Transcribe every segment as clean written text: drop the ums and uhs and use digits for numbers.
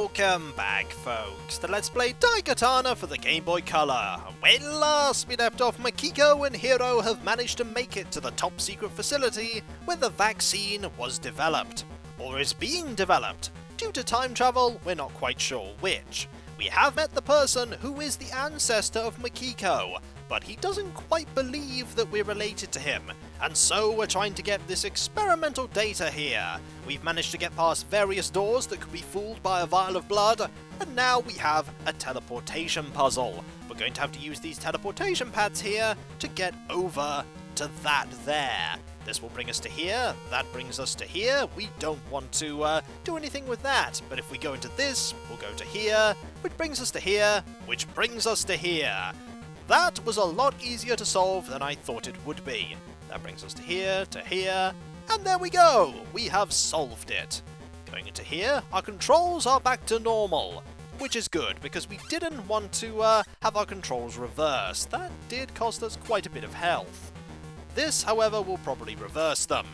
Welcome back, folks, to Let's Play Daikatana for the Game Boy Color. When last we left off, Makiko and Hiro have managed to make it to the top secret facility where the vaccine was developed, or is being developed. Due to time travel, we're not quite sure which. We have met the person who is the ancestor of Makiko, but he doesn't quite believe that we're related to him, and so we're trying to get this experimental data here. We've managed to get past various doors that could be fooled by a vial of blood, and now we have a teleportation puzzle. We're going to have to use these teleportation pads here to get over to that there. This will bring us to here, that brings us to here. We don't want to do anything with that, but if we go into this, we'll go to here, which brings us to here, which brings us to here. That was a lot easier to solve than I thought it would be. That brings us to here, and there we go! We have solved it. Going into here, our controls are back to normal, which is good, because we didn't want to have our controls reversed. That did cost us quite a bit of health. This, however, will probably reverse them,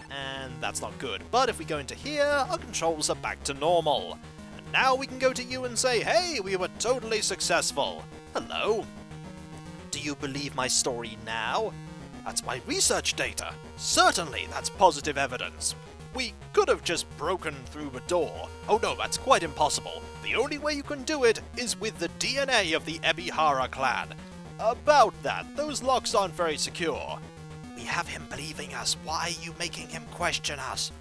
and that's not good. But if we go into here, our controls are back to normal. And now we can go to you and say, hey, we were totally successful. Hello. Do you believe my story now? That's my research data. Certainly, that's positive evidence. We could have just broken through a door. Oh no, that's quite impossible. The only way you can do it is with the DNA of the Ebihara clan. About that, those locks aren't very secure. We have him believing us. Why are you making him question us?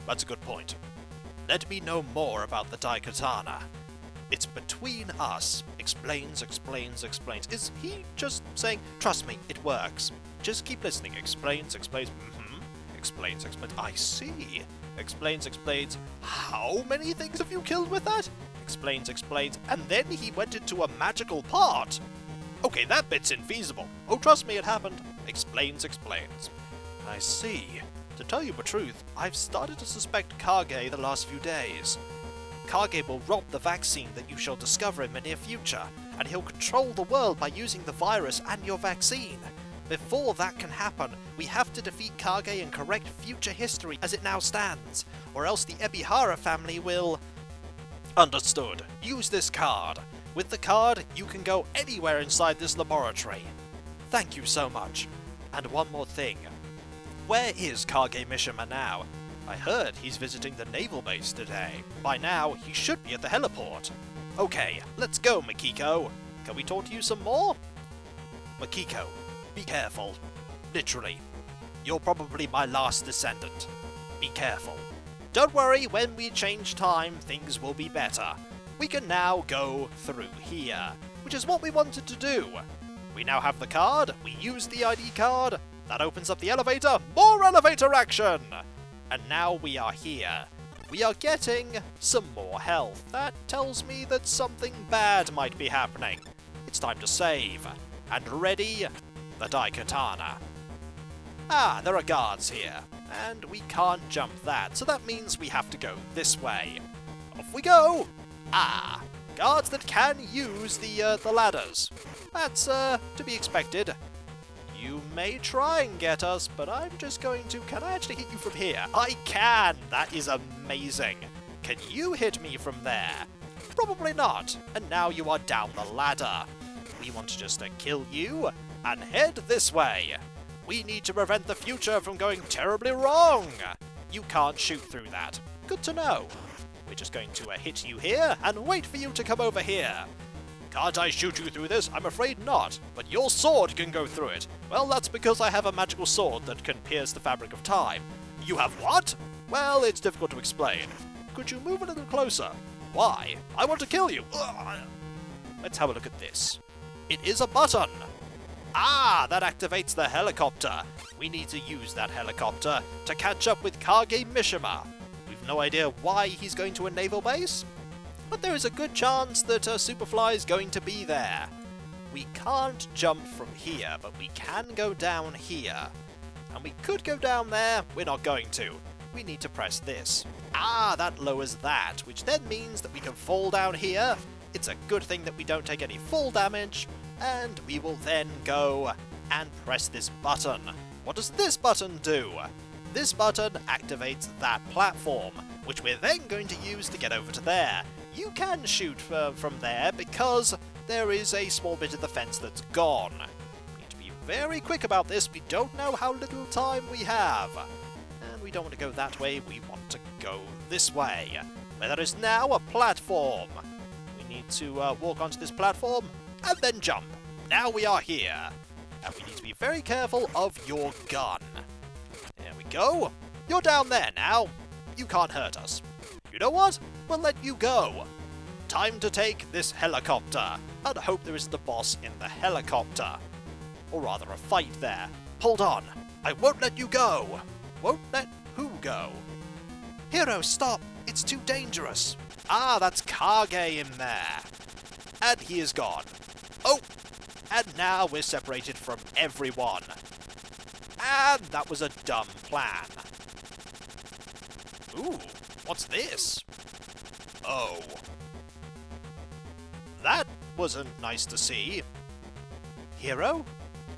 That's a good point. Let me know more about the Daikatana. It's between us. Explains. Is he just saying, trust me, it works. Just keep listening. Explains. Explains. I see. Explains. How many things have you killed with that? Explains. And then he went into a magical part. Okay, that bit's infeasible. Oh, trust me, it happened. Explains. I see. To tell you the truth, I've started to suspect Kage the last few days. Kage will rob the vaccine that you shall discover in the near future, and he'll control the world by using the virus and your vaccine. Before that can happen, we have to defeat Kage and correct future history as it now stands, or else the Ebihara family will... Understood. Use this card. With the card, you can go anywhere inside this laboratory. Thank you so much. And one more thing. Where is Kage Mishima now? I heard he's visiting the naval base today. By now, he should be at the heliport. Okay, let's go, Makiko. Can we talk to you some more? Makiko, be careful. Literally. You're probably my last descendant. Be careful. Don't worry, when we change time, things will be better. We can now go through here, which is what we wanted to do. We now have the card, we use the ID card, that opens up the elevator, more elevator action! And now we are here. We are getting some more health. That tells me that something bad might be happening. It's time to save. And ready the Daikatana. Ah, there are guards here, and we can't jump that, so that means we have to go this way. Off we go! Ah, guards that can use the ladders. That's, to be expected. You may try and get us, but I'm just going to... Can I actually hit you from here? I can! That is amazing. Can you hit me from there? Probably not. And now you are down the ladder. We want to just kill you and head this way. We need to prevent the future from going terribly wrong. You can't shoot through that. Good to know. We're just going to hit you here and wait for you to come over here. Can't I shoot you through this? I'm afraid not, but your sword can go through it. Well, that's because I have a magical sword that can pierce the fabric of time. You have what? Well, it's difficult to explain. Could you move a little closer? Why? I want to kill you. Ugh. Let's have a look at this. It is a button. Ah, that activates the helicopter. We need to use that helicopter to catch up with Kage Mishima. We've no idea why he's going to a naval base, but there is a good chance that Superfly is going to be there. We can't jump from here, but we can go down here. And we could go down there, we're not going to. We need to press this. Ah, that lowers that, which then means that we can fall down here. It's a good thing that we don't take any fall damage, and we will then go and press this button. What does this button do? This button activates that platform, which we're then going to use to get over to there. you can shoot from there because there is a small bit of the fence that's gone. We need to be very quick about this. We don't know how little time we have. And we don't want to go that way. We want to go this way, where there is now a platform. We need to walk onto this platform and then jump. Now we are here. And we need to be very careful of your gun. There we go. You're down there now. You can't hurt us. You know what? We'll let you go. Time to take this helicopter. And hope there isn't a boss in the helicopter. Or rather, a fight there. Hold on. I won't let you go. Won't let who go? Hiro, stop. It's too dangerous. Ah, that's Kage in there. And he is gone. Oh! And now we're separated from everyone. And that was a dumb plan. Ooh, what's this? Oh. That wasn't nice to see. Hiro?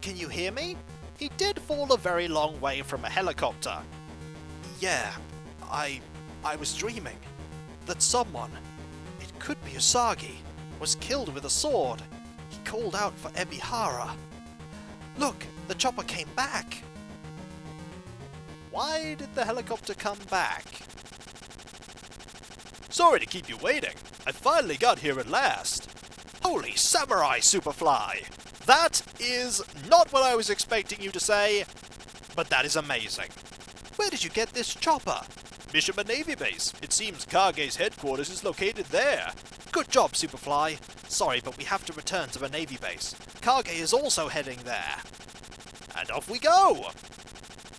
Can you hear me? He did fall a very long way from a helicopter. Yeah, I was dreaming that someone, it could be Usagi, was killed with a sword. He called out for Ebihara. Look, the chopper came back. Why did the helicopter come back? Sorry to keep you waiting. I finally got here at last. Holy samurai, Superfly! That is not what I was expecting you to say, but that is amazing. Where did you get this chopper? Mishima Navy Base. It seems Kage's headquarters is located there. Good job, Superfly. Sorry, but we have to return to the Navy Base. Kage is also heading there. And off we go!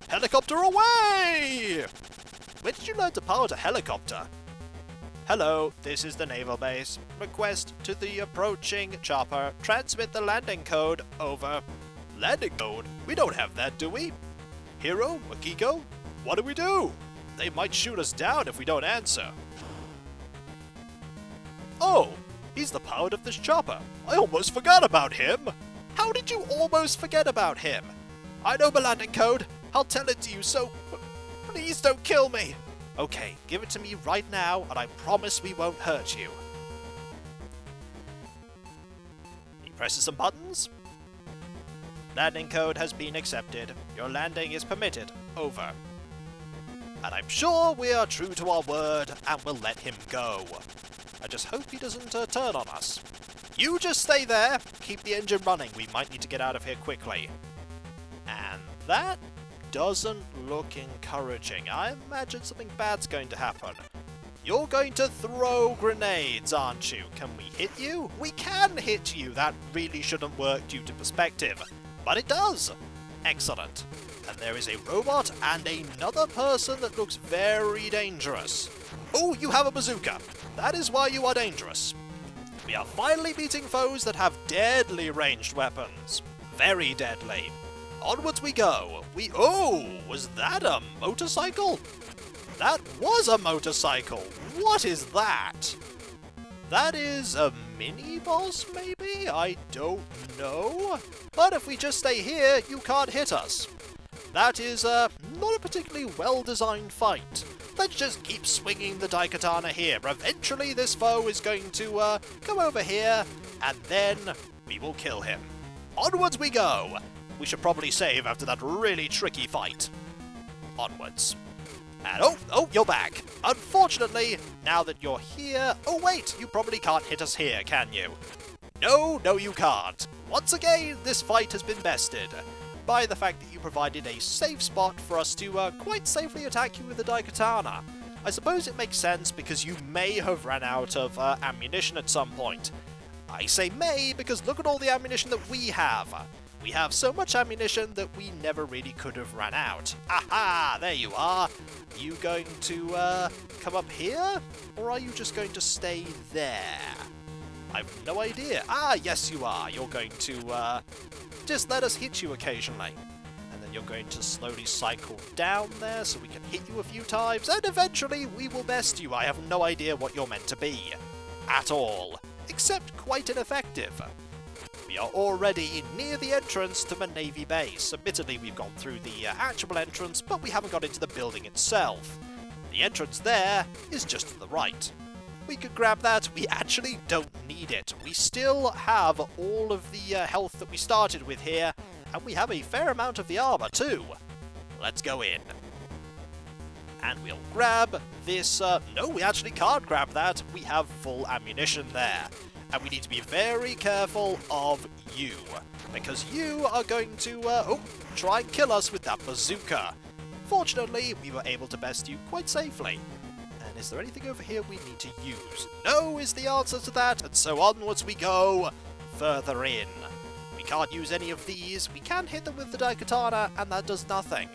Helicopter away! Where did you learn to pilot a helicopter? Hello, this is the Naval Base. Request to the approaching chopper. Transmit the landing code over. Landing code? We don't have that, do we? Hiro? Akiko? What do we do? They might shoot us down if we don't answer. Oh, he's the pilot of this chopper. I almost forgot about him. How did you almost forget about him? I know my landing code. I'll tell it to you, so please don't kill me. Okay, give it to me right now, and I promise we won't hurt you. He presses some buttons. Landing code has been accepted. Your landing is permitted. Over. And I'm sure we are true to our word, and we'll let him go. I just hope he doesn't turn on us. You just stay there. Keep the engine running. We might need to get out of here quickly. And that doesn't look encouraging. I imagine something bad's going to happen. You're going to throw grenades, aren't you? Can we hit you? We can hit you! That really shouldn't work due to perspective. But it does! Excellent. And there is a robot and another person that looks very dangerous. Oh, you have a bazooka! That is why you are dangerous. We are finally meeting foes that have deadly ranged weapons. Very deadly. Onwards we go. Oh, was that a motorcycle? That was a motorcycle. What is that? That is a mini-boss, maybe? I don't know. But if we just stay here, you can't hit us. That is not a particularly well-designed fight. Let's just keep swinging the Daikatana here. Eventually this foe is going to come over here, and then we will kill him. Onwards we go. We should probably save after that really tricky fight. Onwards. And oh, you're back. Unfortunately, now that you're here... Oh wait, you probably can't hit us here, can you? No, you can't. Once again, this fight has been bested by the fact that you provided a safe spot for us to quite safely attack you with the Daikatana. I suppose it makes sense because you may have ran out of ammunition at some point. I say may because look at all the ammunition that we have. We have so much ammunition that we never really could have ran out. Aha! There you are! Are you going to come up here? Or are you just going to stay there? I've no idea. Ah, yes you are! You're going to just let us hit you occasionally. And then you're going to slowly cycle down there so we can hit you a few times, and eventually we will best you. I have no idea what you're meant to be. At all. Except quite ineffective. We are already near the entrance to the Navy base. Admittedly, we've gone through the actual entrance, but we haven't got into the building itself. The entrance there is just to the right. We could grab that. We actually don't need it. We still have all of the health that we started with here, and we have a fair amount of the armor too. Let's go in. And we'll grab this... no, we actually can't grab that. We have full ammunition there. And we need to be very careful of you, because you are going to try and kill us with that bazooka. Fortunately, we were able to best you quite safely. And is there anything over here we need to use? No is the answer to that, and so onwards we go, further in. We can't use any of these. We can hit them with the Daikatana, and that does nothing.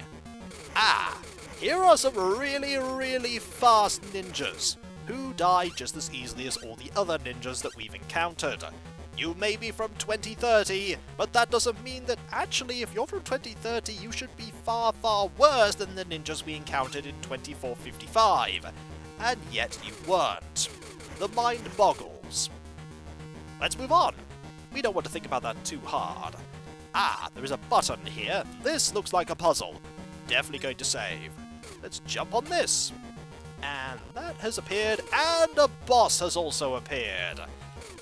Ah! Here are some really, really fast ninjas, who die just as easily as all the other ninjas that we've encountered. You may be from 2030, but that doesn't mean that actually if you're from 2030 you should be far, far worse than the ninjas we encountered in 2455. And yet you weren't. The mind boggles. Let's move on. We don't want to think about that too hard. Ah, there is a button here. This looks like a puzzle. Definitely going to save. Let's jump on this. And that has appeared, and a boss has also appeared.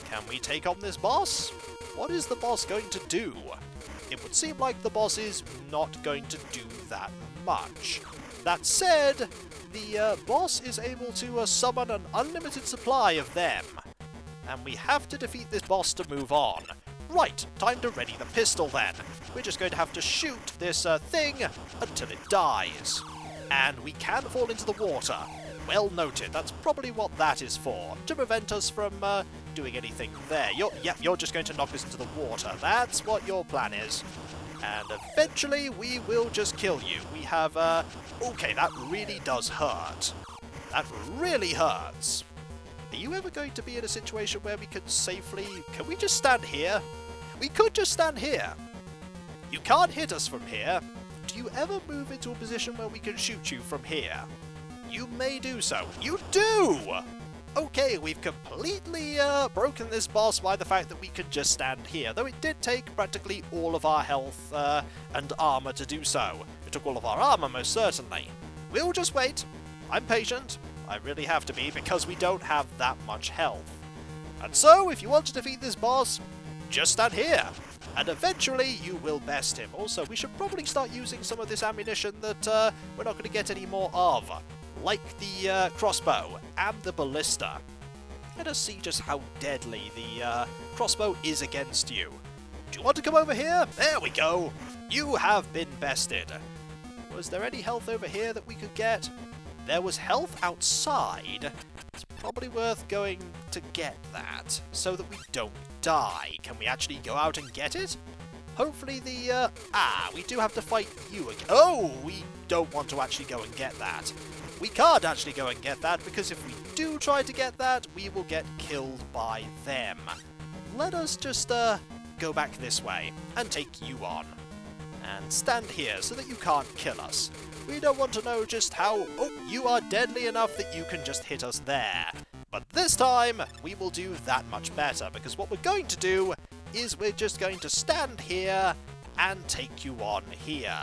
Can we take on this boss? What is the boss going to do? It would seem like the boss is not going to do that much. That said, the boss is able to summon an unlimited supply of them. And we have to defeat this boss to move on. Right, time to ready the pistol then. We're just going to have to shoot this thing until it dies. And we can fall into the water. Well noted, that's probably what that is for, to prevent us from doing anything there. You're just going to knock us into the water. That's what your plan is. And eventually we will just kill you. We have, okay, that really does hurt. That really hurts. Are you ever going to be in a situation where we can safely... Can we just stand here? We could just stand here. You can't hit us from here. Do you ever move into a position where we can shoot you from here? You may do so. You do! Okay, we've completely broken this boss by the fact that we could just stand here, though it did take practically all of our health and armor to do so. It took all of our armor, most certainly. We'll just wait. I'm patient. I really have to be, because we don't have that much health. And so, if you want to defeat this boss, just stand here. And eventually you will best him. Also, we should probably start using some of this ammunition that we're not going to get any more of. Like the crossbow and the ballista. Let us see just how deadly the crossbow is against you. Do you want to come over here? There we go! You have been bested. Was there any health over here that we could get? There was health outside. It's probably worth going to get that, so that we don't die. Can we actually go out and get it? Hopefully the, we do have to fight you again. Oh, we don't want to actually go and get that. We can't actually go and get that, because if we do try to get that, we will get killed by them. Let us just, go back this way, and take you on. And stand here, so that you can't kill us. We don't want to know just how... Oh, you are deadly enough that you can just hit us there. But this time, we will do that much better, because what we're going to do is we're just going to stand here and take you on here.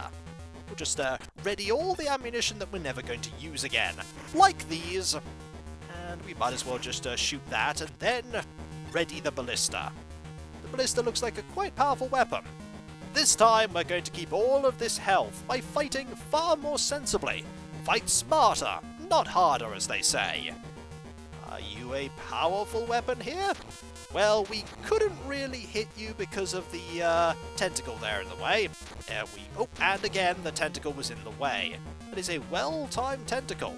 We'll just ready all the ammunition that we're never going to use again, like these. And we might as well just shoot that, and then ready the ballista. The ballista looks like a quite powerful weapon. This time we're going to keep all of this health by fighting far more sensibly. Fight smarter, not harder, as they say. Are you a powerful weapon here? Well, we couldn't really hit you because of the tentacle there in the way. Oh, and again, the tentacle was in the way. That is a well-timed tentacle.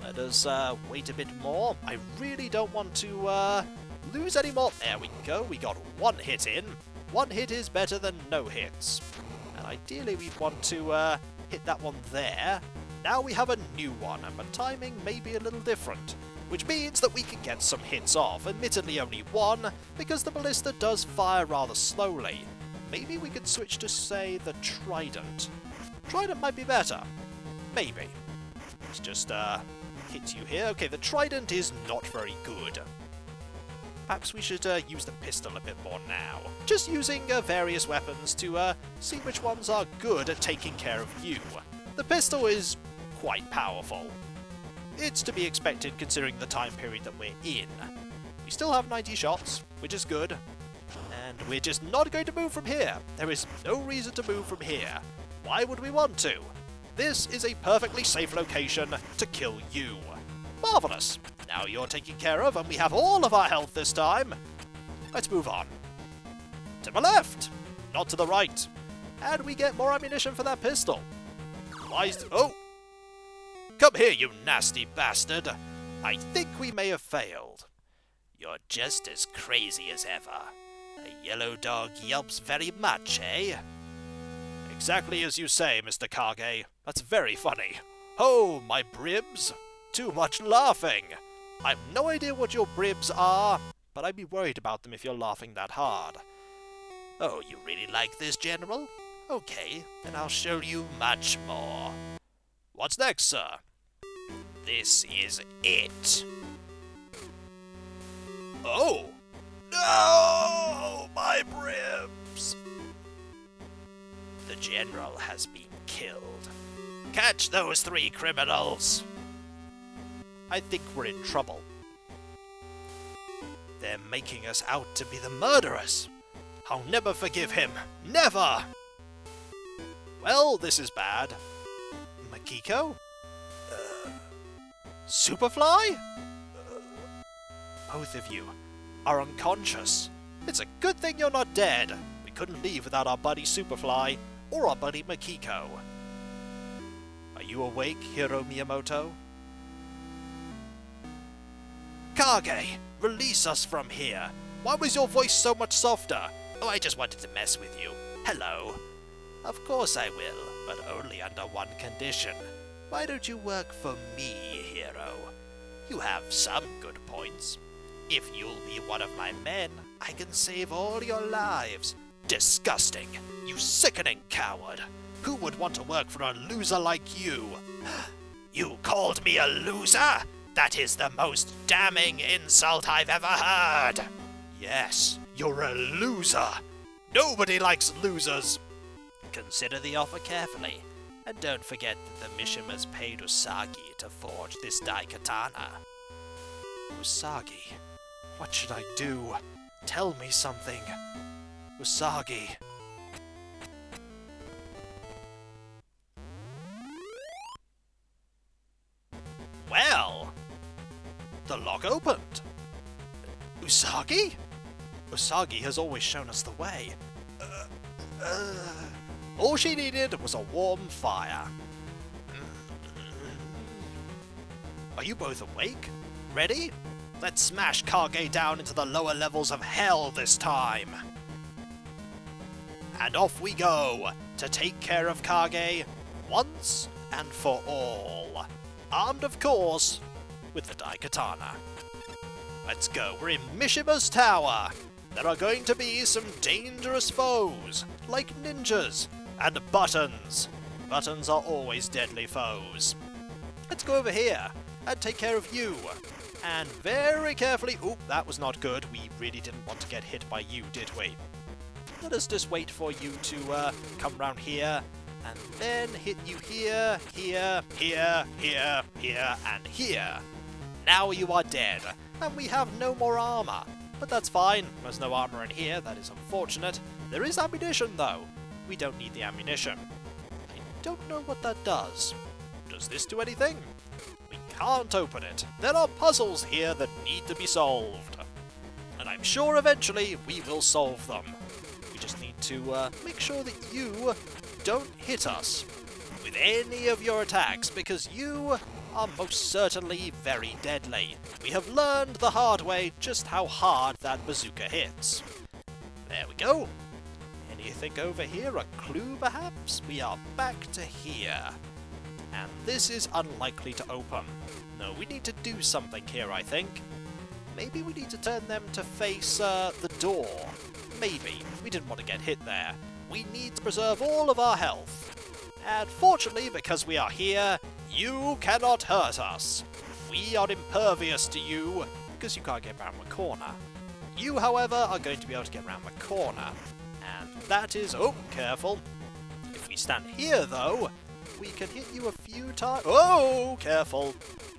Let us wait a bit more. I really don't want to lose any more. There we go, we got one hit in. One hit is better than no hits. And ideally we'd want to hit that one there. Now we have a new one, and the timing may be a little different, which means that we can get some hits off, admittedly only one, because the ballista does fire rather slowly. Maybe we could switch to, say, the trident. Trident might be better. Maybe. Let's just hit you here. Okay, the trident is not very good. Perhaps we should use the pistol a bit more now. Just using various weapons to see which ones are good at taking care of you. The pistol is quite powerful. It's to be expected considering the time period that we're in. We still have 90 shots, which is good. And we're just not going to move from here. There is no reason to move from here. Why would we want to? This is a perfectly safe location to kill you. Marvellous! Now you're taken care of and we have all of our health this time. Let's move on. To my left, not to the right. And we get more ammunition for that pistol. Oh! Come here, you nasty bastard. I think we may have failed. You're just as crazy as ever. A yellow dog yelps very much, eh? Exactly as you say, Mr. Kage. That's very funny. Oh, my bribs. Too much laughing. I've no idea what your bribs are, but I'd be worried about them if you're laughing that hard. Oh, you really like this, General? Okay, then I'll show you much more. What's next, sir? This is it. Oh! No! My bribs! The General has been killed. Catch those 3 criminals! I think we're in trouble. They're making us out to be the murderers. I'll never forgive him. Never! Well, this is bad. Makiko? Superfly? Both of you are unconscious. It's a good thing you're not dead. We couldn't leave without our buddy Superfly or our buddy Makiko. Are you awake, Hiro Miyamoto? Kage, release us from here. Why was your voice so much softer? Oh, I just wanted to mess with you. Hello. Of course I will, but only under one condition. Why don't you work for me, Hiro? You have some good points. If you'll be one of my men, I can save all your lives. Disgusting! You sickening coward! Who would want to work for a loser like you? You called me a loser? That is the most damning insult I've ever heard! Yes, you're a loser! Nobody likes losers! Consider the offer carefully, and don't forget that the Mishimas paid Usagi to forge this Daikatana. Usagi, what should I do? Tell me something. Usagi. Well, the lock opened. Usagi? Usagi has always shown us the way. All she needed was a warm fire. Are you both awake? Ready? Let's smash Kage down into the lower levels of hell this time. And off we go to take care of Kage once and for all. Armed, of course, with the Daikatana. Let's go. We're in Mishima's tower. There are going to be some dangerous foes, like ninjas and buttons. Buttons are always deadly foes. Let's go over here and take care of you. And very carefully... Oop, that was not good. We really didn't want to get hit by you, did we? Let us just wait for you to come round here, and then hit you here, here, here, here, here, and here. Now you are dead, and we have no more armor. But that's fine. There's no armor in here. That is unfortunate. There is ammunition, though. We don't need the ammunition. I don't know what that does. Does this do anything? We can't open it. There are puzzles here that need to be solved. And I'm sure eventually we will solve them. We just need to make sure that you don't hit us with any of your attacks, because you are most certainly very deadly. We have learned the hard way just how hard that bazooka hits. There we go. Anything over here? A clue, perhaps? We are back to here. And this is unlikely to open. No, we need to do something here, I think. Maybe we need to turn them to face the door. Maybe. We didn't want to get hit there. We need to preserve all of our health. And fortunately, because we are here, you cannot hurt us. We are impervious to you, because you can't get around the corner. You, however, are going to be able to get around the corner. And that is... oh, careful. If we stand here, though, we can hit you a few times. Oh, careful.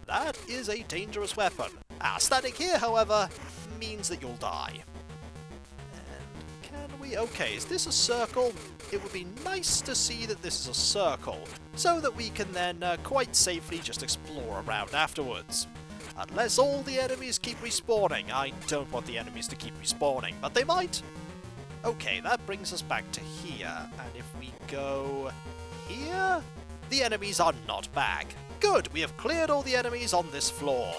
That is a dangerous weapon. Standing here, however, means that you'll die. And can we... okay, is this a circle? It would be nice to see that this is a circle, so that we can then quite safely just explore around afterwards. Unless all the enemies keep respawning. I don't want the enemies to keep respawning, but they might. Okay, that brings us back to here, and if we go here, the enemies are not back. Good, we have cleared all the enemies on this floor.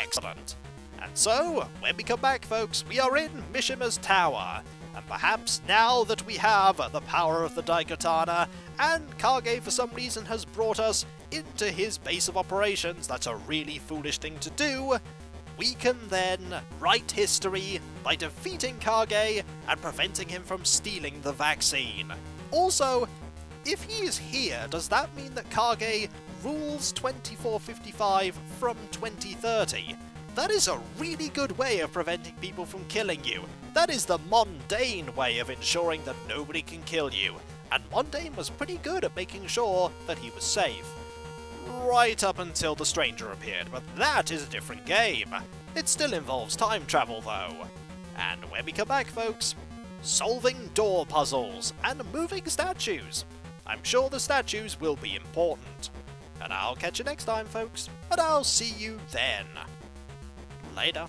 Excellent. And so, when we come back, folks, we are in Mishima's tower. And perhaps now that we have the power of the Daikatana, and Kage for some reason has brought us into his base of operations, that's a really foolish thing to do, we can then write history by defeating Kage and preventing him from stealing the vaccine. Also, if he is here, does that mean that Kage rules 2455 from 2030? That is a really good way of preventing people from killing you. That is the mundane way of ensuring that nobody can kill you. And Mundane was pretty good at making sure that he was safe. Right up until the stranger appeared, but that is a different game. It still involves time travel though. And when we come back, folks, solving door puzzles and moving statues. I'm sure the statues will be important. And I'll catch you next time, folks, and I'll see you then. Later.